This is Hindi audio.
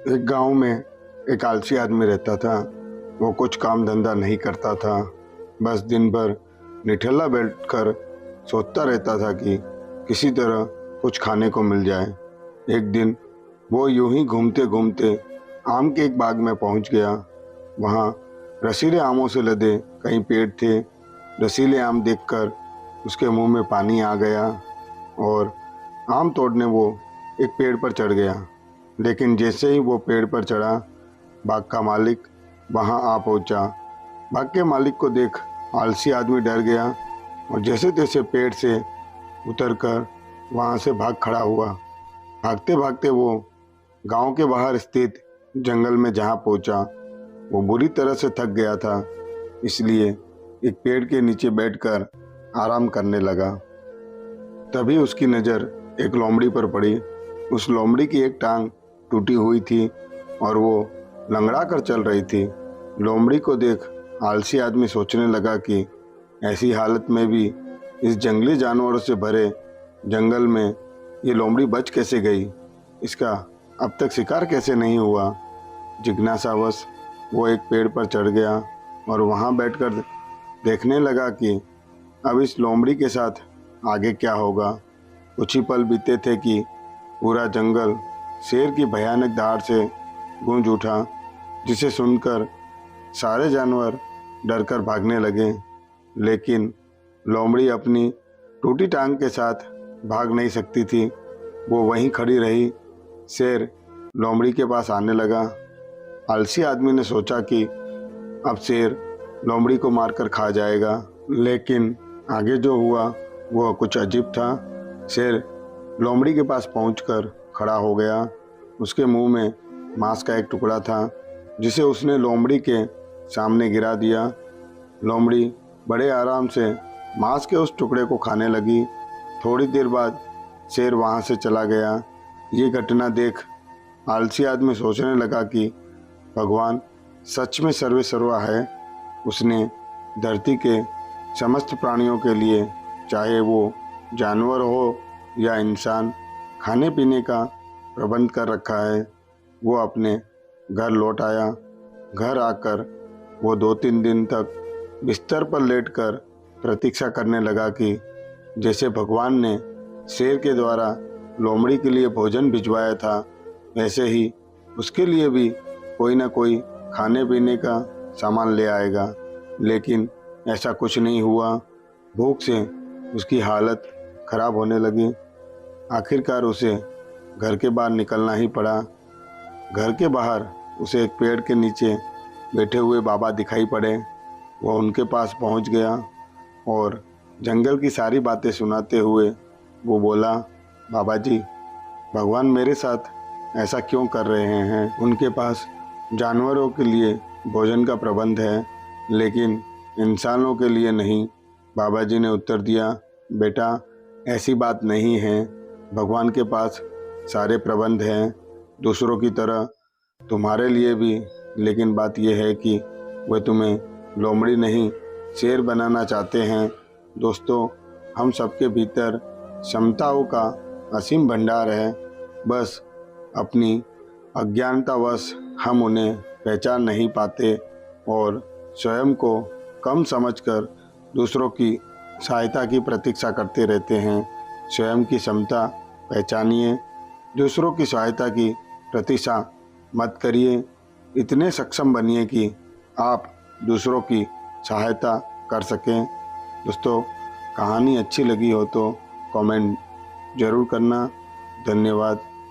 एक गांव में एक आलसी आदमी रहता था। वो कुछ काम धंधा नहीं करता था, बस दिन भर निठल्ला बैठकर सोचता रहता था कि किसी तरह कुछ खाने को मिल जाए। एक दिन वो यूं ही घूमते घूमते आम के एक बाग में पहुंच गया। वहां रसीले आमों से लदे कई पेड़ थे। रसीले आम देखकर उसके मुंह में पानी आ गया और आम तोड़ने वो एक पेड़ पर चढ़ गया। लेकिन जैसे ही वो पेड़ पर चढ़ा, बाग का मालिक वहां आ पहुंचा। बाग के मालिक को देख आलसी आदमी डर गया और जैसे तैसे पेड़ से उतरकर वहां से भाग खड़ा हुआ। भागते भागते वो गांव के बाहर स्थित जंगल में जहां पहुंचा, वो बुरी तरह से थक गया था, इसलिए एक पेड़ के नीचे बैठकर आराम करने लगा। तभी उसकी नज़र एक लोमड़ी पर पड़ी। उस लोमड़ी की एक टांग टूटी हुई थी और वो लंगड़ा कर चल रही थी। लोमड़ी को देख आलसी आदमी सोचने लगा कि ऐसी हालत में भी इस जंगली जानवरों से भरे जंगल में ये लोमड़ी बच कैसे गई, इसका अब तक शिकार कैसे नहीं हुआ। जिज्ञासावश वो एक पेड़ पर चढ़ गया और वहाँ बैठकर देखने लगा कि अब इस लोमड़ी के साथ आगे क्या होगा। कुछ ही पल बीते थे कि पूरा जंगल शेर की भयानक दहाड़ से गूंज उठा, जिसे सुनकर सारे जानवर डरकर भागने लगे। लेकिन लोमड़ी अपनी टूटी टांग के साथ भाग नहीं सकती थी। वो वहीं खड़ी रही। शेर लोमड़ी के पास आने लगा। आलसी आदमी ने सोचा कि अब शेर लोमड़ी को मारकर खा जाएगा, लेकिन आगे जो हुआ वह कुछ अजीब था। शेर लोमड़ी के पास पहुंचकर खड़ा हो गया। उसके मुंह में मांस का एक टुकड़ा था, जिसे उसने लोमड़ी के सामने गिरा दिया। लोमड़ी बड़े आराम से मांस के उस टुकड़े को खाने लगी। थोड़ी देर बाद शेर वहां से चला गया। ये घटना देख आलसी आदमी सोचने लगा कि भगवान सच में सर्वेसर्वा है। उसने धरती के समस्त प्राणियों के लिए, चाहे वो जानवर हो या इंसान, खाने पीने का प्रबंध कर रखा है। वो अपने घर लौट आया। घर आकर वो 2-3 दिन तक बिस्तर पर लेटकर प्रतीक्षा करने लगा कि जैसे भगवान ने शेर के द्वारा लोमड़ी के लिए भोजन भिजवाया था, वैसे ही उसके लिए भी कोई ना कोई खाने पीने का सामान ले आएगा। लेकिन ऐसा कुछ नहीं हुआ। भूख से उसकी हालत खराब होने लगी। आखिरकार उसे घर के बाहर निकलना ही पड़ा। घर के बाहर उसे एक पेड़ के नीचे बैठे हुए बाबा दिखाई पड़े। वह उनके पास पहुंच गया और जंगल की सारी बातें सुनाते हुए वो बोला, बाबा जी, भगवान मेरे साथ ऐसा क्यों कर रहे हैं? उनके पास जानवरों के लिए भोजन का प्रबंध है, लेकिन इंसानों के लिए नहीं। बाबा जी ने उत्तर दिया, बेटा, ऐसी बात नहीं है। भगवान के पास सारे प्रबंध हैं, दूसरों की तरह तुम्हारे लिए भी। लेकिन बात यह है कि वे तुम्हें लोमड़ी नहीं, शेर बनाना चाहते हैं। दोस्तों, हम सबके भीतर क्षमताओं का असीम भंडार है, बस अपनी अज्ञानतावश हम उन्हें पहचान नहीं पाते और स्वयं को कम समझकर दूसरों की सहायता की प्रतीक्षा करते रहते हैं। स्वयं की क्षमता पहचानिए, दूसरों की सहायता की प्रतीक्षा मत करिए। इतने सक्षम बनिए कि आप दूसरों की सहायता कर सकें। दोस्तों, कहानी अच्छी लगी हो तो कमेंट ज़रूर करना। धन्यवाद।